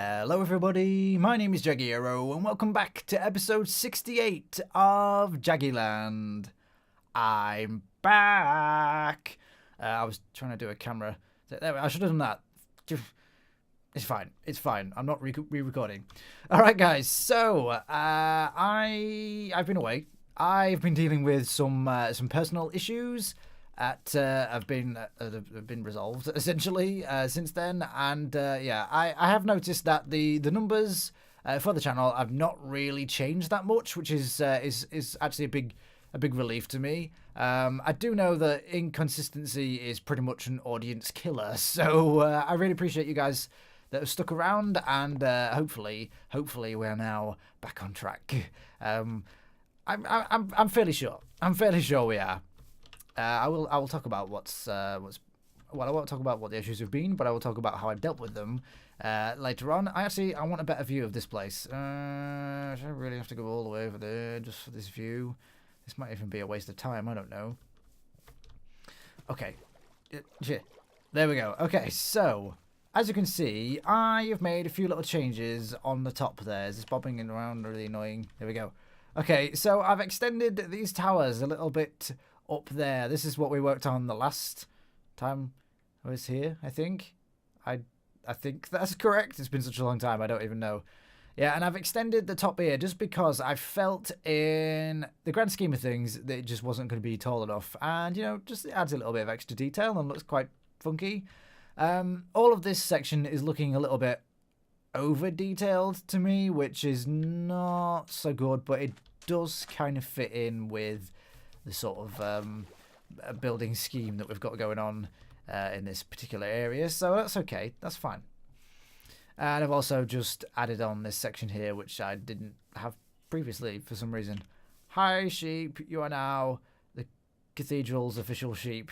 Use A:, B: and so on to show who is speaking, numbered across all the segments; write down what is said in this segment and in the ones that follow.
A: Hello everybody, my name is Jagiero and welcome back to episode 68 of Jagiland. I'm back. I was trying to do a camera. I should have done that. It's fine. I'm not re-recording. Alright guys, so I've been away. I've been dealing with some personal issues that have been resolved essentially since then, and I have noticed that the numbers for the channel have not really changed that much, which is actually a big relief to me. I do know that inconsistency is pretty much an audience killer, so I really appreciate you guys that have stuck around, and hopefully we're now back on track. I'm fairly sure we are. I will talk about I won't talk about what the issues have been, but I will talk about how I've dealt with them later on. I want a better view of this place. Should I really have to go all the way over there just for this view? This might even be a waste of time. I don't know. Okay, there we go. Okay, so as you can see, I have made a few little changes on the top there. It's bobbing around, really annoying. There we go. Okay, so I've extended these towers a little bit up there. This is what we worked on the last time I was here, I think. I think that's correct. It's been such a long time, I don't even know. Yeah, and I've extended the top here just because I felt in the grand scheme of things that it just wasn't going to be tall enough. And, you know, just it adds a little bit of extra detail and looks quite funky. All of this section is looking a little bit over-detailed to me, which is not so good, but it does kind of fit in with the sort of building scheme that we've got going on in this particular area, so that's okay, that's fine. And I've also just added on this section here, which I didn't have previously for some reason. Hi sheep, you are now the Cathedral's official sheep.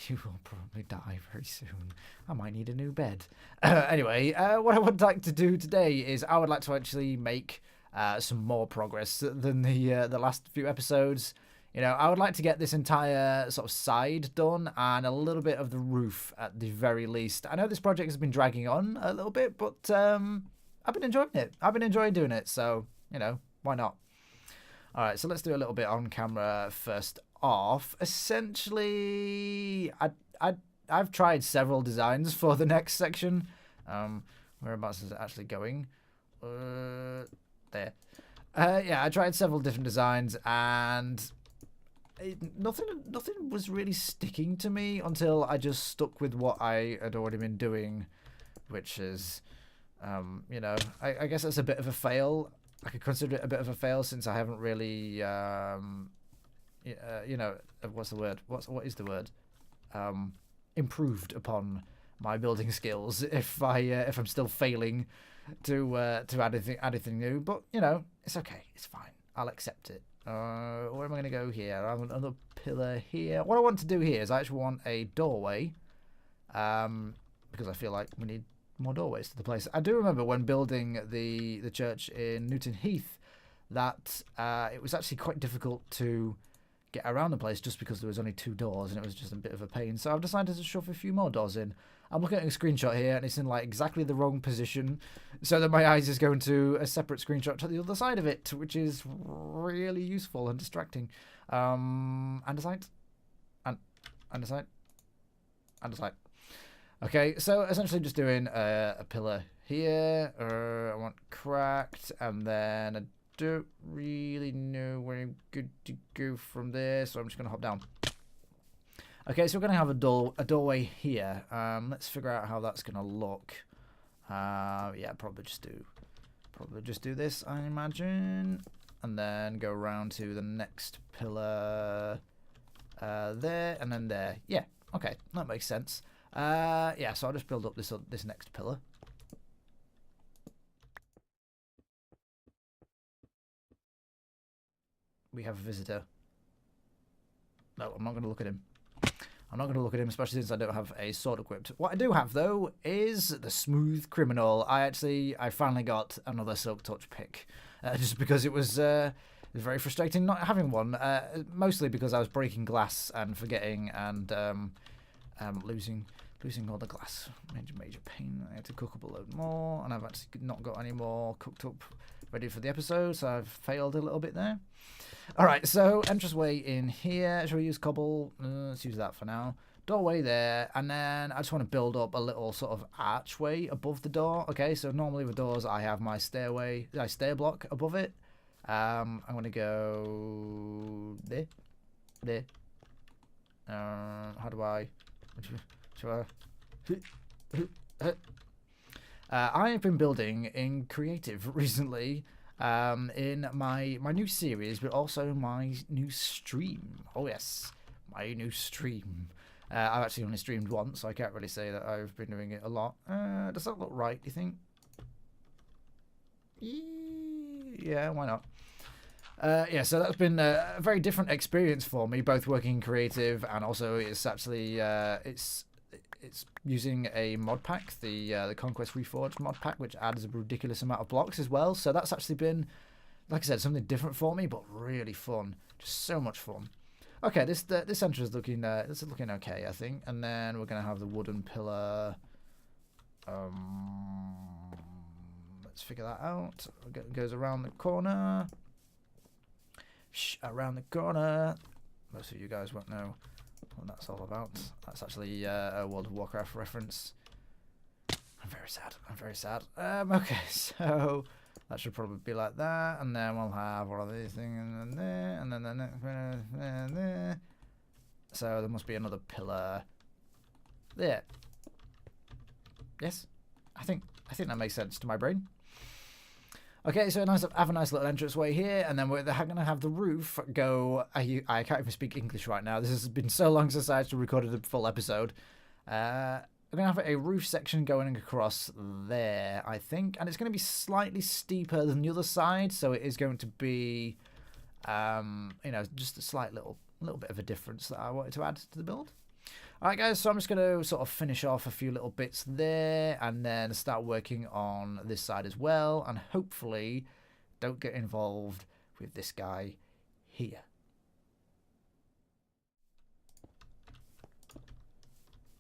A: You will probably die very soon. I might need a new bed. Anyway, what I would like to do today is I would like to actually make some more progress than the last few episodes. You know, I would like to get this entire sort of side done and a little bit of the roof at the very least. I know this project has been dragging on a little bit, but I've been enjoying it. I've been enjoying doing it, so, you know, why not? All right, so let's do a little bit on camera first off. Essentially, I've tried several designs for the next section. Whereabouts is it actually going? There. Yeah, I tried several different designs, and nothing was really sticking to me until I just stuck with what I had already been doing, which is, you know, I guess that's a bit of a fail. I could consider it a bit of a fail since I haven't really, you know, what's the word? What is the word? Improved upon my building skills. If I'm still failing to add anything new, but you know, it's okay. It's fine. I'll accept it. Where am I going to go here? I have another pillar here. What I want to do here is I actually want a doorway, because I feel like we need more doorways to the place. I do remember when building the church in Newton Heath that it was actually quite difficult to get around the place just because there was only 2 doors and it was just a bit of a pain. So I've decided to shove a few more doors in. I'm looking at a screenshot here and it's in like exactly the wrong position so that my eyes is going to a separate screenshot to the other side of it, which is really useful and distracting. Underside. Okay, so essentially just doing a pillar here. I want cracked, and then I don't really know where I'm good to go from there, so I'm just going to hop down. Okay, so we're going to have a doorway here. Let's figure out how that's going to look. Yeah, probably just do this, I imagine, and then go around to the next pillar there, and then there. Yeah, okay, that makes sense. Yeah, so I'll just build up this next pillar. We have a visitor. No, I'm not going to look at him. I'm not going to look at him, especially since I don't have a sword equipped. What I do have, though, is the Smooth Criminal. I finally got another Silk Touch pick, just because it was very frustrating not having one, mostly because I was breaking glass and forgetting and losing Losing all the glass. Major pain. I had to cook up a load more, and I've actually not got any more cooked up ready for the episode, so I've failed a little bit there. Alright, so entranceway in here. Shall we use cobble? Let's use that for now. Doorway there, and then I just want to build up a little sort of archway above the door. Okay, so normally with doors I have my stair block above it. I'm going to go there. How do I... I've been building in creative recently, in my new series, but also my new stream. Oh yes, my new stream. I've actually only streamed once, so I can't really say that I've been doing it a lot. Does that look right, do you think? Yeah, why not? Yeah, so that's been a very different experience for me, both working creative and also it's actually it's using a mod pack, the Conquest Reforged mod pack, which adds a ridiculous amount of blocks as well. So that's actually been, like I said, something different for me, but really fun, just so much fun. Okay, this center is looking okay, I think, and then we're gonna have the wooden pillar. Let's figure that out. It goes around the corner. Around the corner. Most of you guys won't know what that's all about. That's actually a World of Warcraft reference. I'm very sad. Okay, so that should probably be like that, and then we'll have one of these things, and then there, and then the next one there. So there must be another pillar there. Yes, I think that makes sense to my brain. Okay, so have a nice little entranceway here, and then we're going to have the roof go... I can't even speak English right now. This has been so long since I actually recorded a full episode. We're going to have a roof section going across there, I think. And it's going to be slightly steeper than the other side, so it is going to be, you know, just a slight little bit of a difference that I wanted to add to the build. Alright guys, so I'm just going to sort of finish off a few little bits there and then start working on this side as well, and hopefully don't get involved with this guy here.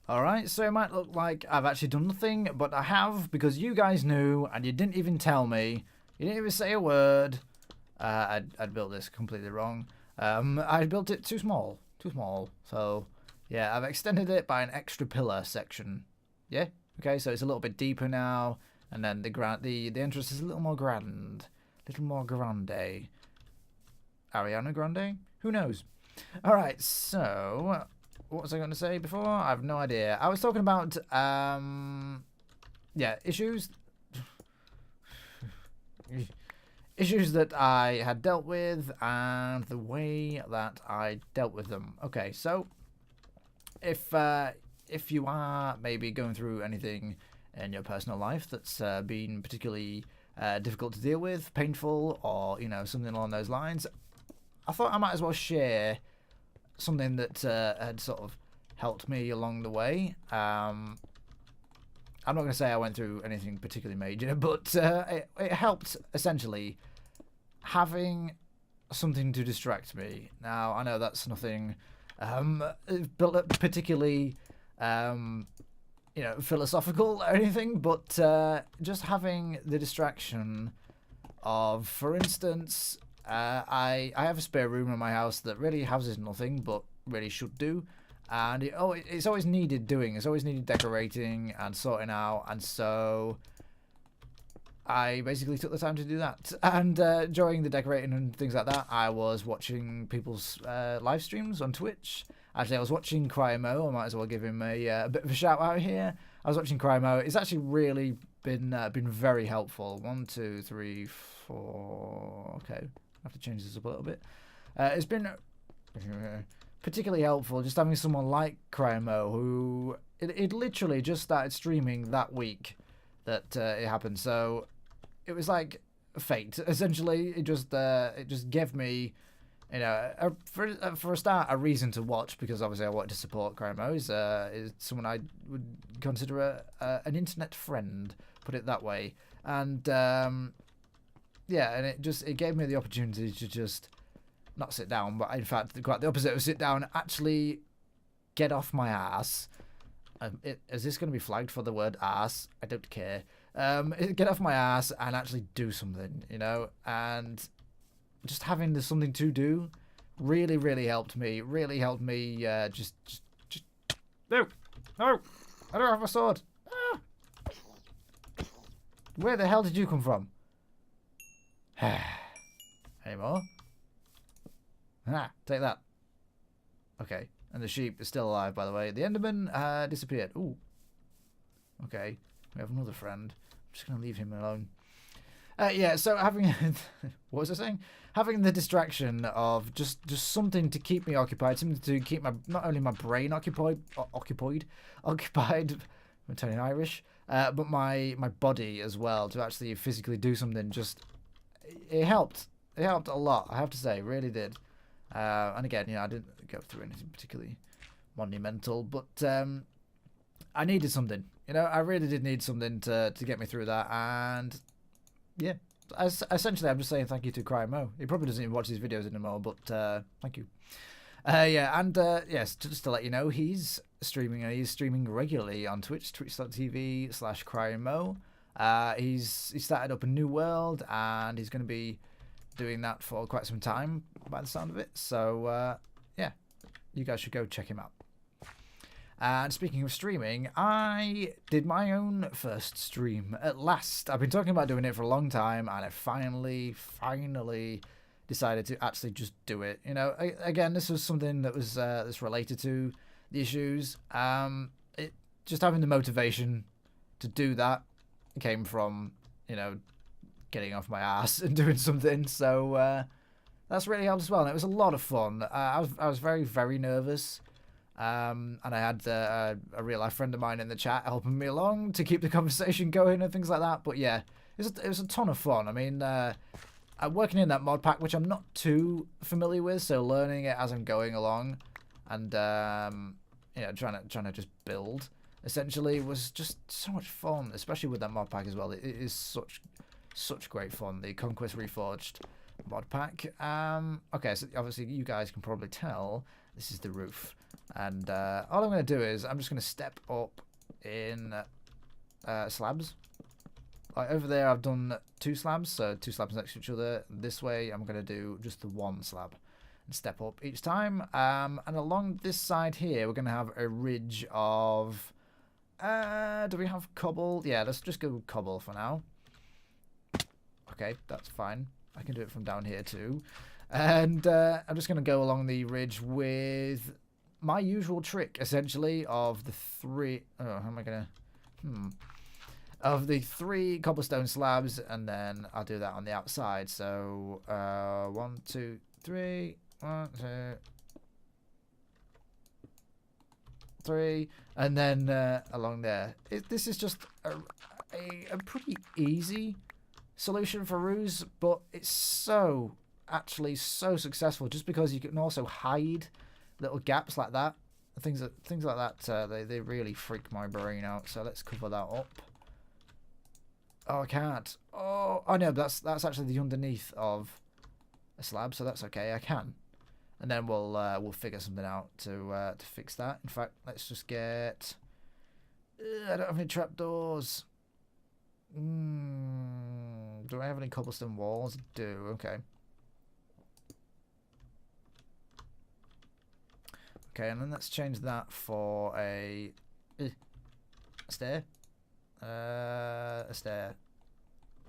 A: Alright, so it might look like I've actually done nothing, but I have, because you guys knew and you didn't even tell me. You didn't even say a word. I'd built this completely wrong. I built it too small. So... yeah, I've extended it by an extra pillar section. Yeah? Okay, so it's a little bit deeper now. And then the entrance is a little more grand. Grande. Ariana Grande? Who knows? Alright, so... what was I going to say before? I have no idea. I was talking about, yeah, issues. Issues that I had dealt with and the way that I dealt with them. Okay, so... if you are maybe going through anything in your personal life that's been particularly difficult to deal with, painful, or, you know, something along those lines, I thought I might as well share something that had sort of helped me along the way. I'm not going to say I went through anything particularly major, but it helped, essentially, having something to distract me. Now, I know that's nothing... particularly, you know, philosophical or anything, but just having the distraction of, for instance, I have a spare room in my house that really houses nothing, but really should do, and it's always needed doing. It's always needed decorating and sorting out, and so I basically took the time to do that. And during the decorating and things like that, I was watching people's live streams on Twitch. Actually, I was watching Crymo. I might as well give him a bit of a shout out here. I was watching Crymo. It's actually really been very helpful. 1, 2, 3, 4. Okay, I have to change this up a little bit. It's been particularly helpful just having someone like Crymo, who it literally just started streaming that week that it happened. So it was like fate. Essentially, it just gave me, you know, for a start, a reason to watch, because obviously I wanted to support Crymo. Is someone I would consider an internet friend, put it that way. And yeah, and it gave me the opportunity to just not sit down, but in fact quite the opposite of sit down, actually get off my ass Is this going to be flagged for the word ass? I don't care. Get off my ass and actually do something, you know? And just having the something to do really, really helped me. Really helped me just... No! No! I don't have a sword! Ah! Where the hell did you come from? Any more? Ah, take that. Okay. And the sheep is still alive, by the way. The Enderman disappeared. Ooh. Okay. We have another friend. I'm just going to leave him alone. Yeah, so having... what was I saying? Having the distraction of just something to keep me occupied. Something to keep my not only my brain occupied. I'm turning Irish. But my body as well. To actually physically do something. Just... It helped. It helped a lot, I have to say. It really did. And again, you know, I didn't go through anything particularly monumental, but I needed something. You know, I really did need something to get me through that. And yeah, essentially, I'm just saying thank you to CryMo. He probably doesn't even watch these videos anymore, but thank you. Yeah, and yes, just to let you know, he's streaming. He's streaming regularly on Twitch, twitch.tv/CryMo. He's started up a new world, and he's going to be doing that for quite some time by the sound of it. So yeah, you guys should go check him out. And speaking of streaming, I did my own first stream at last. I've been talking about doing it for a long time, and I finally decided to actually just do it. You know, again, this was something that was that's related to the issues. Just having the motivation to do that came from, you know, getting off my ass and doing something. So that's really helped as well. And it was a lot of fun. I was very, very nervous. And I had a real life friend of mine in the chat helping me along to keep the conversation going and things like that. But yeah, it was a ton of fun. I mean, I'm working in that mod pack, which I'm not too familiar with, so learning it as I'm going along, and you know, trying to just build essentially was just so much fun, especially with that mod pack as well. It is such great fun. The Conquest Reforged mod pack. Okay, so obviously you guys can probably tell this is the roof, and all I'm going to do is I'm just going to step up in slabs. Like over there I've done 2 slabs, so 2 slabs next to each other. This way I'm going to do just the 1 slab and step up each time. And along this side here we're going to have a ridge of do we have cobble? Yeah, let's just go with cobble for now. Okay, that's fine. I can do it from down here too. And I'm just going to go along the ridge with my usual trick, essentially, of the 3... Oh, how am I going to... Of the 3 cobblestone slabs, and then I'll do that on the outside. So, 1, 2, 3... 1, 2... 3... And then along there. This is just a pretty easy solution for roofs, but it's actually so successful just because you can also hide little gaps like that. Things like that, they really freak my brain out. So let's cover that up. Oh, I can't. Oh no, that's actually the underneath of a slab, so that's okay. I can, and then we'll figure something out to fix that. In fact, let's just get. I don't have any trapdoors. Do I have any cobblestone walls? I do. Okay. Okay, and then let's change that for a stair. A stair.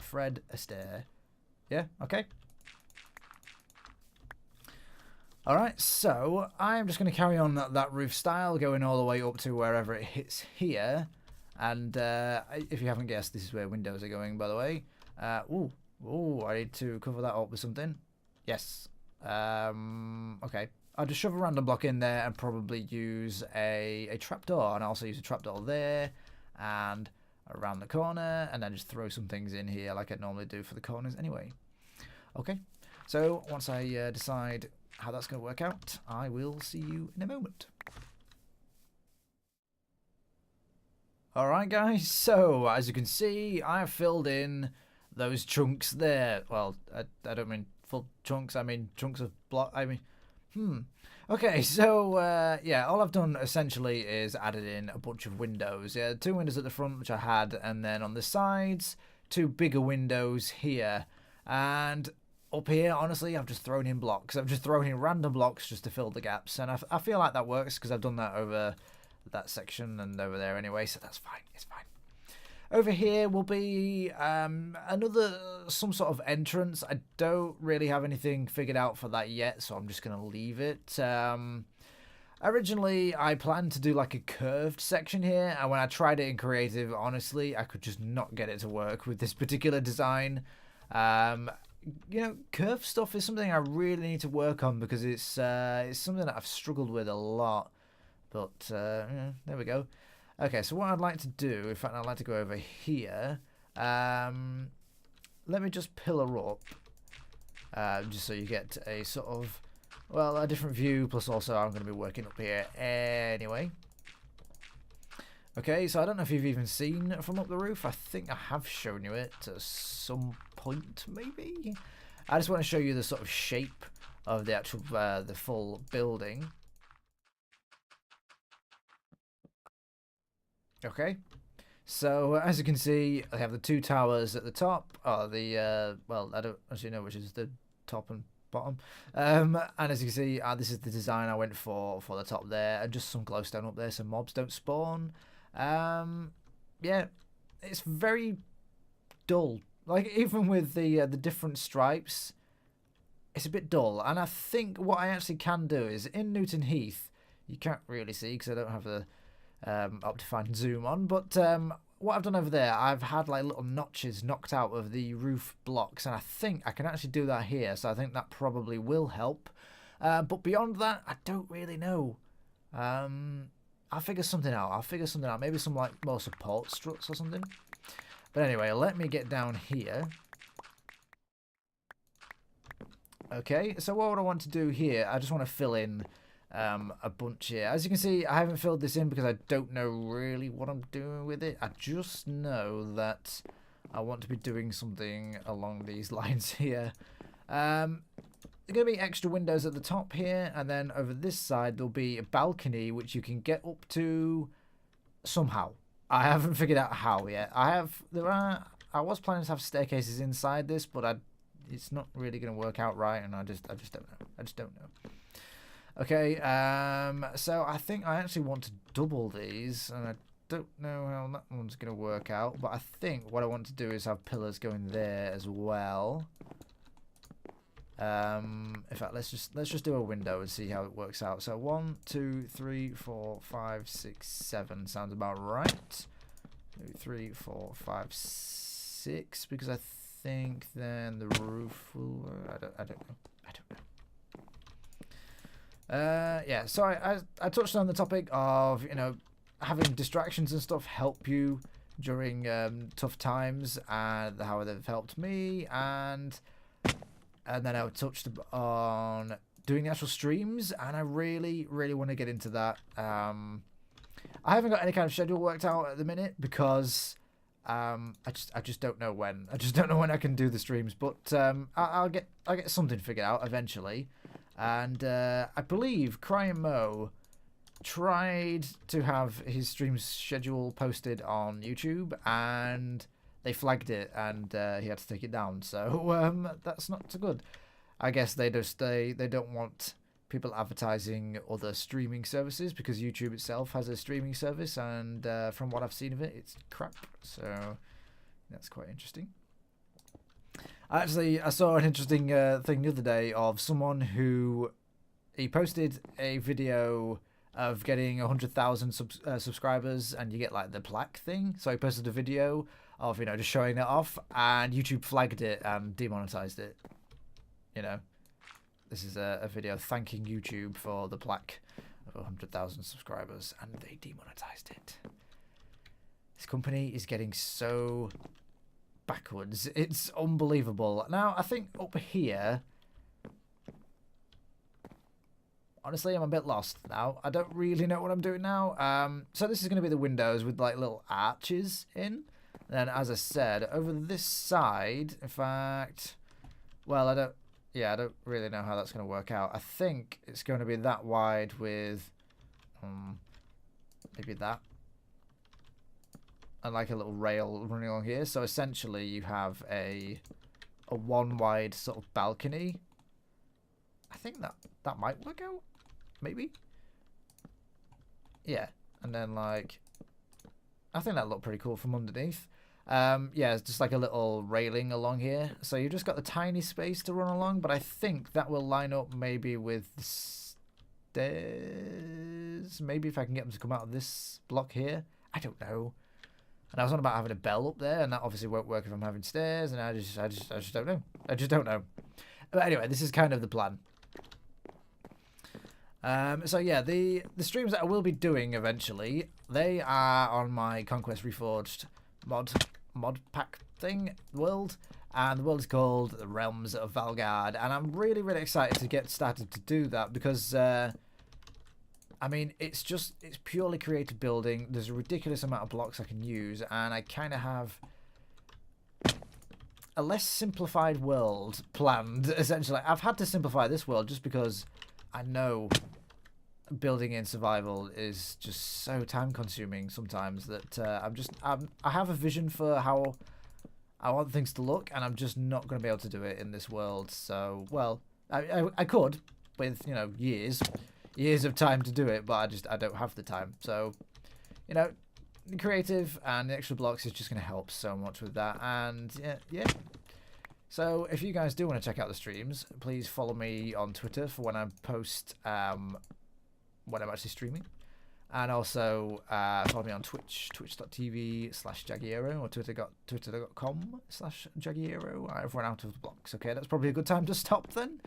A: Fred Astaire. Yeah, okay. Alright, so I'm just going to carry on that roof style, going all the way up to wherever it hits here. And if you haven't guessed, this is where windows are going, by the way. Ooh, I need to cover that up with something. Yes. Okay. I'll just shove a random block in there and probably use a trapdoor. And I'll also use a trapdoor there and around the corner. And then just throw some things in here like I normally do for the corners anyway. Okay. So once I decide how that's going to work out, I will see you in a moment. Alright guys, so as you can see, I've filled in those chunks there. Well, I don't mean full chunks, I mean chunks of block. I mean Okay, so yeah, all I've done essentially is added in a bunch of windows. Yeah, 2 windows at the front, which I had, and then on the sides, 2 bigger windows here. And up here, honestly, I've just thrown in blocks. I've just thrown in random blocks just to fill the gaps. And I feel like that works because I've done that over that section and over there anyway, so that's fine. It's fine. Over here will be some sort of entrance. I don't really have anything figured out for that yet, so I'm just going to leave it. Originally, I planned to do like a curved section here, and when I tried it in creative, honestly, I could just not get it to work with this particular design. Curved stuff is something I really need to work on because it's something that I've struggled with a lot. But there we go. Okay, so what I'd like to do, in fact, I'd like to go over here. Let me just pillar up, just so you get a sort of, well, a different view, plus also I'm going to be working up here anyway. Okay, so I don't know if you've even seen from up the roof. I think I have shown you it at some point, maybe? I just want to show you the sort of shape of the actual, the full building. Okay, so as you can see, I have the 2 towers at the top. Well, I don't actually know which is the top and bottom. And as you can see, this is the design I went for the top there, and just some glowstone up there so mobs don't spawn. Yeah, it's very dull. Like, even with the different stripes, it's a bit dull. And I think what I actually can do is, in Newton Heath, you can't really see because I don't have the Optifine zoom on, but what I've done over there, I've had like little notches knocked out of the roof blocks, and I think I can actually do that here, so I think that probably will help. But beyond that, I don't really know. I'll figure something out. Maybe some like more support struts or something. But anyway, let me get down here. Okay, so what I want to do here, I just want to fill in a bunch here. As you can see, I haven't filled this in because I don't know really what I'm doing with it. I just know that I want to be doing something along these lines here. There are going to be extra windows at the top here, and then over this side there'll be a balcony which you can get up to somehow. I haven't figured out how yet. I was planning to have staircases inside this, but it's not really going to work out right, and I just don't know. I just don't know. Okay, so I think I actually want to double these, and I don't know how that one's going to work out, but I think what I want to do is have pillars going there as well. In fact, let's just do a window and see how it works out. So 1, 2, 3, 4, 5, 6, 7 sounds about right. 2, 3, 4, 5, 6, because I think then the roof will. I don't know. Yeah, so I touched on the topic of, having distractions and stuff help you during tough times, and how they've helped me, and then I touched on doing the actual streams, and I really want to get into that. I haven't got any kind of schedule worked out at the minute because I just don't know when. I just don't know when I can do the streams, but I'll get something figured out eventually. And I believe Cry Mo tried to have his stream schedule posted on YouTube, and they flagged it, and he had to take it down. So that's not so good. I guess they don't want people advertising other streaming services because YouTube itself has a streaming service, and from what I've seen of it, it's crap. So that's quite interesting. Actually, I saw an interesting thing the other day of someone he posted a video of getting 100,000 subscribers, and you get like the plaque thing. So he posted a video of just showing that off, and YouTube flagged it and demonetized it. This is a video thanking YouTube for the plaque of 100,000 subscribers, and they demonetized it. This company is getting so backwards. It's unbelievable. Now, I think up here, honestly, I'm a bit lost now. I don't really know what I'm doing now. So this is going to be the windows with like little arches in. And then, as I said, over this side, in fact, well, yeah, I don't really know how that's going to work out. I think it's going to be that wide with maybe that. And like a little rail running along here. So essentially you have a one wide sort of balcony. I think that might work out. Maybe. Yeah. And then like, I think that looked pretty cool from underneath. Yeah, it's just like a little railing along here. So you've just got the tiny space to run along, but I think that will line up maybe with the stairs. Maybe if I can get them to come out of this block here. I don't know. And I was on about having a bell up there, and that obviously won't work if I'm having stairs, and I just don't know. I just don't know. But anyway, this is kind of the plan. So yeah, the streams that I will be doing eventually, they are on my Conquest Reforged mod pack thing world, and the world is called the Realms of Valgard, and I'm really excited to get started to do that because I mean, it's purely creative building. There's a ridiculous amount of blocks I can use, and I kind of have a less simplified world planned, essentially. I've had to simplify this world just because I know building in survival is just so time-consuming sometimes that I have a vision for how I want things to look, and I'm just not going to be able to do it in this world. So, well, I could with, you know, years of time to do it, but I don't have the time. So, you know, the creative and the extra blocks is just going to help so much with that. And yeah. So if you guys do want to check out the streams, please follow me on Twitter for when I post when I'm actually streaming, and also follow me on Twitch, twitch.tv/Jagiero, or twitter.com/Jagiero. I've run out of blocks. Okay, that's probably a good time to stop then.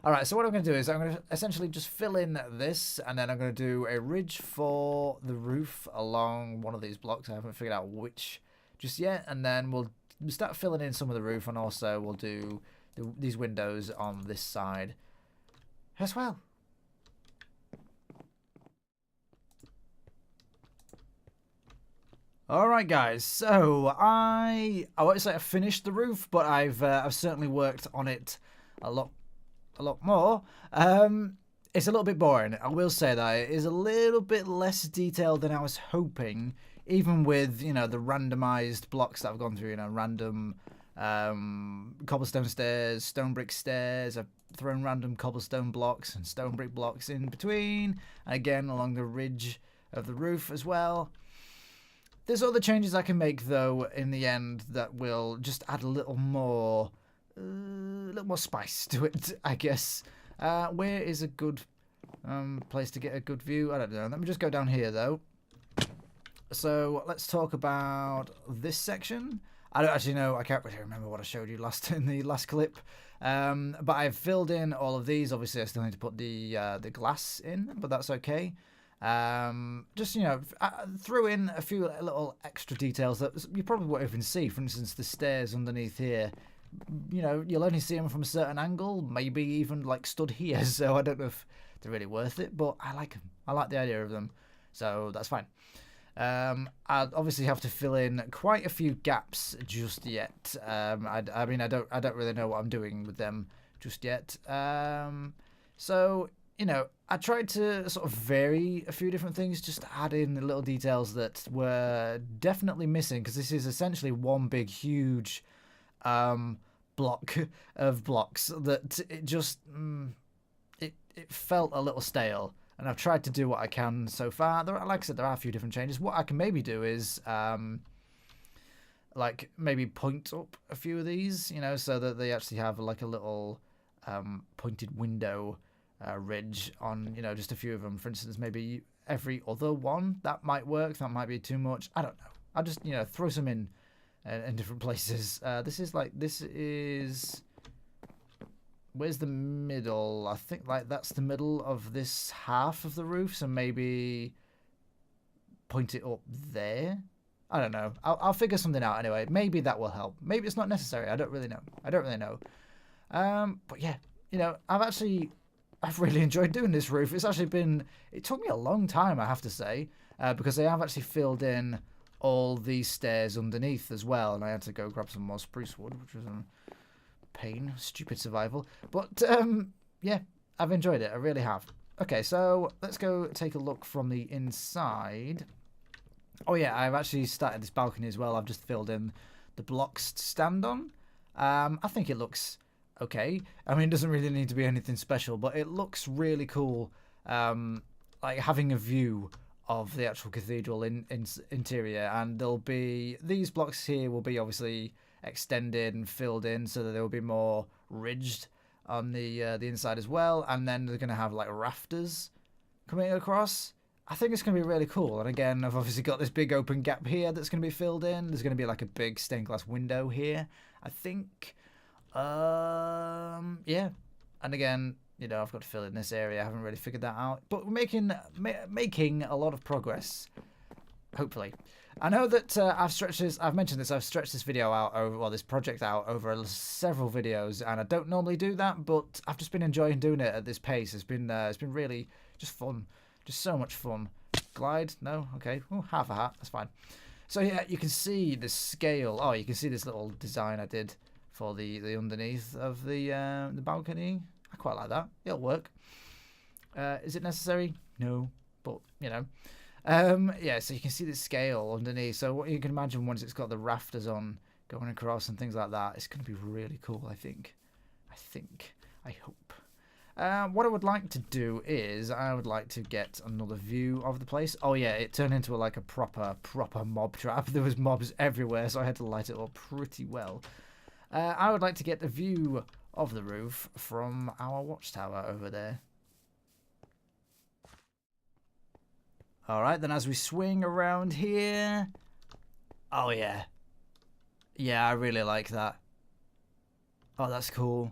A: Alright, so what I'm going to do is I'm going to essentially just fill in this, and then I'm going to do a ridge for the roof along one of these blocks. I haven't figured out which just yet, and then we'll start filling in some of the roof, and also we'll do these windows on this side as well. Alright guys, so I won't say I finished the roof, but I've certainly worked on it a lot more. It's a little bit boring, I will say that. It is a little bit less detailed than I was hoping, even with, you know, the randomized blocks that I've gone through, you know, random cobblestone stairs, stone brick stairs. I've thrown random cobblestone blocks and stone brick blocks in between, and again along the ridge of the roof as well. There's other changes I can make though in the end that will just add a little more spice to it, I guess. Where is a good place to get a good view? I don't know. Let me just go down here though. So let's talk about this section. I don't actually know. I can't really remember what I showed you in the last clip. But I've filled in all of these. Obviously, I still need to put the glass in, but that's okay. Just, you know, threw in a few little extra details that you probably won't even see. For instance, the stairs underneath here. You know, you'll only see them from a certain angle, maybe even like stood here. So I don't know if they're really worth it, but I like them. I like the idea of them, so that's fine. I'd obviously have to fill in quite a few gaps just yet. I mean, I don't really know what I'm doing with them just yet. So, you know, I tried to sort of vary a few different things, just to add in the little details that were definitely missing, because this is essentially one big, huge block of blocks that it just it felt a little stale. And I've tried to do what I can so far. Like I said, there are a few different changes. What I can maybe do is, like, maybe point up a few of these, you know, so that they actually have, like, a little pointed window ridge on, you know, just a few of them. For instance, maybe every other one. That might work. That might be too much. I don't know. I'll just, you know, throw some in different places. This is... Where's the middle? I think like that's the middle of this half of the roof, so maybe point it up there. I don't know. I'll figure something out anyway. Maybe that will help. Maybe it's not necessary. I don't really know. But yeah, you know, I've really enjoyed doing this roof. It took me a long time, I have to say, because I have actually filled in all these stairs underneath as well, and I had to go grab some more spruce wood, which was a pain, stupid survival. But yeah, I've enjoyed it. I really have. Okay, so let's go take a look from the inside. Oh yeah, I've actually started this balcony as well. I've just filled in the blocks to stand on. I think it looks okay. I mean, it doesn't really need to be anything special, but it looks really cool. Like having a view of the actual cathedral interior, and there'll be these blocks here will be obviously extended and filled in so that they will be more ridged on the inside as well, and then they're gonna have like rafters coming across. I think it's going to be really cool. And again, I've obviously got this big open gap here that's going to be filled in. There's going to be like a big stained glass window here, I think. Yeah. And again, you know, I've got to fill in this area. I haven't really figured that out. But we're making a lot of progress, hopefully. I know that I've mentioned this, I've stretched this video out over, well, this project out over several videos, and I don't normally do that, but I've just been enjoying doing it at this pace. It's been really just fun. Just so much fun. Glide? No? Okay. Oh, half a hat. That's fine. So yeah, you can see the scale. Oh, you can see this little design I did for the underneath of the balcony. I quite like that. It'll work. Is it necessary? No. But, you know. Yeah, so you can see the scale underneath. So what you can imagine once it's got the rafters on going across and things like that, it's going to be really cool, I think. I hope. What I would like to do is I would like to get another view of the place. Oh yeah, it turned into like a proper mob trap. There was mobs everywhere, so I had to light it up pretty well. I would like to get a view of the roof from our watchtower over there. Alright, then as we swing around here... Oh yeah. Yeah, I really like that. Oh, that's cool.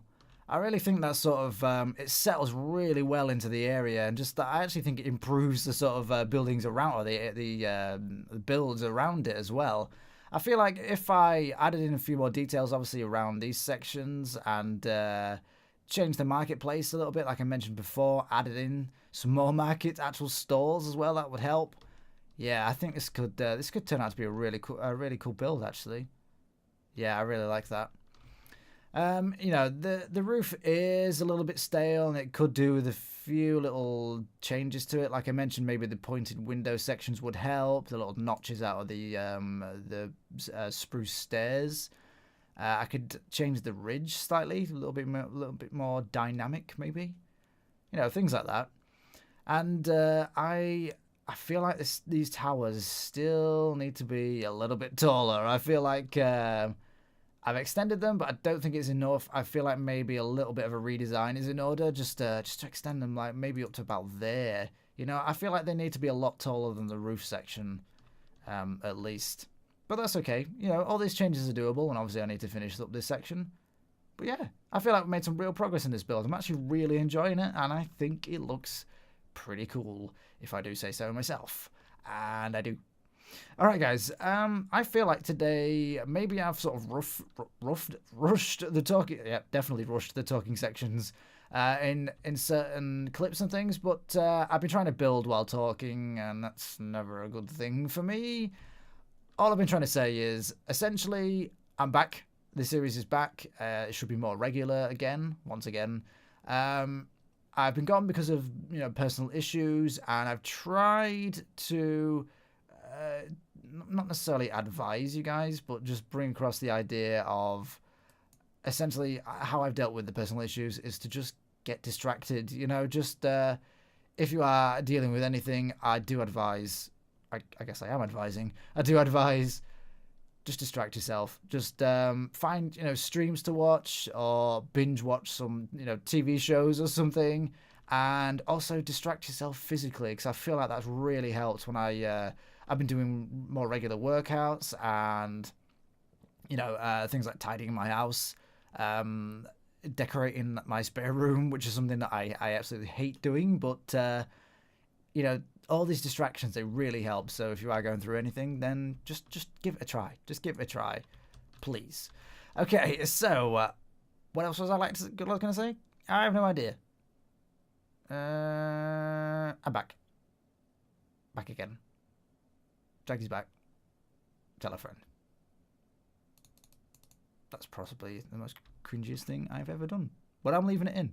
A: I really think that sort of, it settles really well into the area, and just that I actually think it improves the sort of buildings around, or the builds around it as well. I feel like if I added in a few more details, obviously around these sections, and changed the marketplace a little bit, like I mentioned before, added in some more actual stalls as well, that would help. Yeah, I think this could turn out to be a really cool build actually. Yeah, I really like that. You know, the roof is a little bit stale, and it could do with a few little changes to it. Like I mentioned, maybe the pointed window sections would help. The little notches out of the spruce stairs. I could change the ridge slightly, a little bit more dynamic, maybe. You know, things like that. And I feel like these towers still need to be a little bit taller. I feel like I've extended them, but I don't think it's enough. I feel like maybe a little bit of a redesign is in order, just to extend them like maybe up to about there. You know, I feel like they need to be a lot taller than the roof section, at least. But that's okay. You know, all these changes are doable, and obviously I need to finish up this section. But yeah, I feel like we've made some real progress in this build. I'm actually really enjoying it, and I think it looks pretty cool, if I do say so myself. And I do. Alright guys, I feel like today maybe I've sort of rushed the talking, yeah, definitely rushed the talking sections in certain clips and things, but I've been trying to build while talking, and that's never a good thing for me. All I've been trying to say is, essentially, I'm back. The series is back. It should be more regular again, once again. I've been gone because of, you know, personal issues, and I've tried to not necessarily advise you guys, but just bring across the idea of essentially how I've dealt with the personal issues is to just get distracted. You know, just if you are dealing with anything, I do advise. I guess I am advising. I do advise. Just distract yourself. Just find, you know, streams to watch, or binge watch some, you know, TV shows or something, and also distract yourself physically, because I feel like that's really helped when I've been doing more regular workouts, and, you know, things like tidying my house, decorating my spare room, which is something that I absolutely hate doing, but you know, all these distractions, they really help. So if you are going through anything, then just give it a try. Just give it a try, please. Okay, so what else was I going to say? I have no idea. I'm back. Back again. Jaggie's back. Tell a friend. that's possibly the most cringiest thing I've ever done. But I'm leaving it in.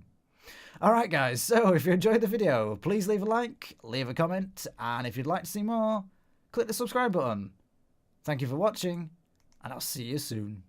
A: Alright guys, so if you enjoyed the video, please leave a like, leave a comment, and if you'd like to see more, click the subscribe button. Thank you for watching, and I'll see you soon.